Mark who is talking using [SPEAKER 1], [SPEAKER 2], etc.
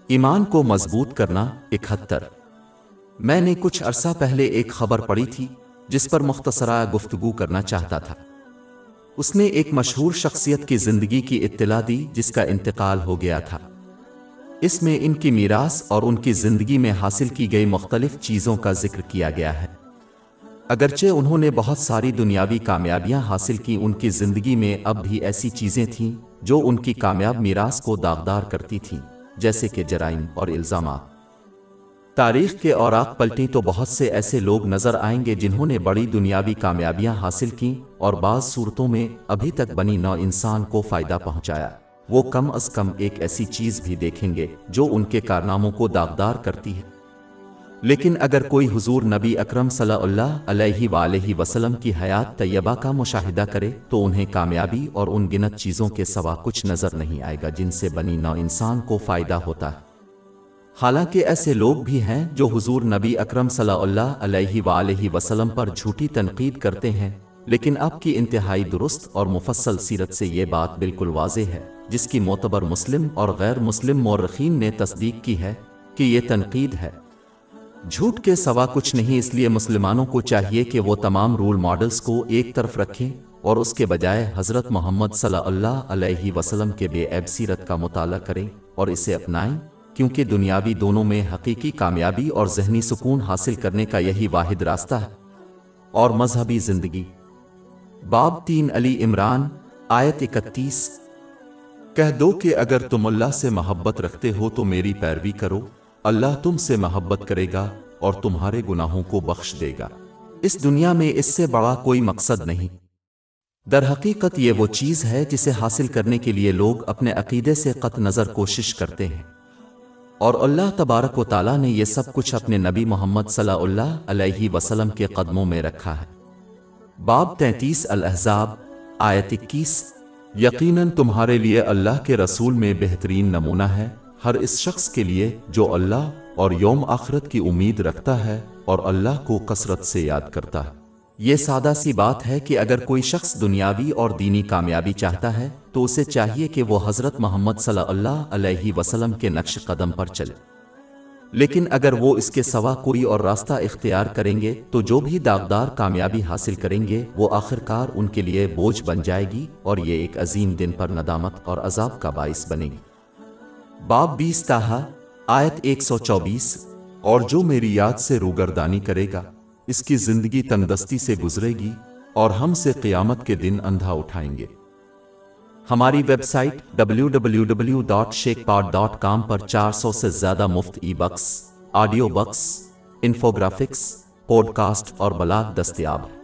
[SPEAKER 1] ایمان کو مضبوط کرنا 71۔ میں نے کچھ عرصہ پہلے ایک خبر پڑھی تھی جس پر مختصرہ گفتگو کرنا چاہتا تھا۔ اس نے ایک مشہور شخصیت کی زندگی کی اطلاع دی جس کا انتقال ہو گیا تھا۔ اس میں ان کی میراث اور ان کی زندگی میں حاصل کی گئی مختلف چیزوں کا ذکر کیا گیا ہے۔ اگرچہ انہوں نے بہت ساری دنیاوی کامیابیاں حاصل کی، ان کی زندگی میں اب بھی ایسی چیزیں تھیں جو ان کی کامیاب میراث کو داغدار کرتی تھیں، جیسے کہ جرائم اور الزامات۔ تاریخ کے اوراق پلٹیں تو بہت سے ایسے لوگ نظر آئیں گے جنہوں نے بڑی دنیاوی کامیابیاں حاصل کیں اور بعض صورتوں میں ابھی تک بنی نوع انسان کو فائدہ پہنچایا۔ وہ کم از کم ایک ایسی چیز بھی دیکھیں گے جو ان کے کارناموں کو داغدار کرتی ہے۔ لیکن اگر کوئی حضور نبی اکرم صلی اللہ علیہ وآلہ وسلم کی حیات طیبہ کا مشاہدہ کرے تو انہیں کامیابی اور ان گنت چیزوں کے سوا کچھ نظر نہیں آئے گا جن سے بنی نوع انسان کو فائدہ ہوتا ہے۔ حالانکہ ایسے لوگ بھی ہیں جو حضور نبی اکرم صلی اللہ علیہ وآلہ وسلم پر جھوٹی تنقید کرتے ہیں، لیکن آپ کی انتہائی درست اور مفصل سیرت سے یہ بات بالکل واضح ہے، جس کی معتبر مسلم اور غیر مسلم مورخین نے تصدیق کی ہے کہ یہ تنقید ہے، جھوٹ کے سوا کچھ نہیں۔ اس لیے مسلمانوں کو چاہیے کہ وہ تمام رول ماڈلز کو ایک طرف رکھیں اور اس کے بجائے حضرت محمد صلی اللہ علیہ وسلم کے بے عیب سیرت کا مطالعہ کریں اور اسے اپنائیں، کیونکہ دنیاوی دونوں میں حقیقی کامیابی اور ذہنی سکون حاصل کرنے کا یہی واحد راستہ ہے۔ اور مذہبی زندگی، باب 3 علی عمران آیت 31۔ کہہ دو کہ اگر تم اللہ سے محبت رکھتے ہو تو میری پیروی کرو، اللہ تم سے محبت کرے گا اور تمہارے گناہوں کو بخش دے گا۔ اس دنیا میں اس سے بڑا کوئی مقصد نہیں۔ در حقیقت یہ وہ چیز ہے جسے حاصل کرنے کے لیے لوگ اپنے عقیدے سے قطع نظر کوشش کرتے ہیں، اور اللہ تبارک و تعالیٰ نے یہ سب کچھ اپنے نبی محمد صلی اللہ علیہ وسلم کے قدموں میں رکھا ہے۔ باب 33 الاحزاب آیت 21۔ یقیناً تمہارے لیے اللہ کے رسول میں بہترین نمونہ ہے ہر اس شخص کے لیے جو اللہ اور یوم آخرت کی امید رکھتا ہے اور اللہ کو کثرت سے یاد کرتا ہے۔ یہ سادہ سی بات ہے کہ اگر کوئی شخص دنیاوی اور دینی کامیابی چاہتا ہے تو اسے چاہیے کہ وہ حضرت محمد صلی اللہ علیہ وسلم کے نقش قدم پر چلے، لیکن اگر وہ اس کے سوا کوئی اور راستہ اختیار کریں گے تو جو بھی داغدار کامیابی حاصل کریں گے وہ آخرکار ان کے لیے بوجھ بن جائے گی اور یہ ایک عظیم دن پر ندامت اور عذاب کا باعث بنے گی۔ باب 20 طٰہٰ آیت 124۔ اور جو میری یاد سے روگردانی کرے گا اس کی زندگی تندرستی سے گزرے گی اور ہم سے قیامت کے دن اندھا اٹھائیں گے۔ ہماری ویب سائٹ www.sheikhpod.com پر 400 سے زیادہ مفت e books, audio books, infographics, podcast اور بلاگ دستیاب ہے۔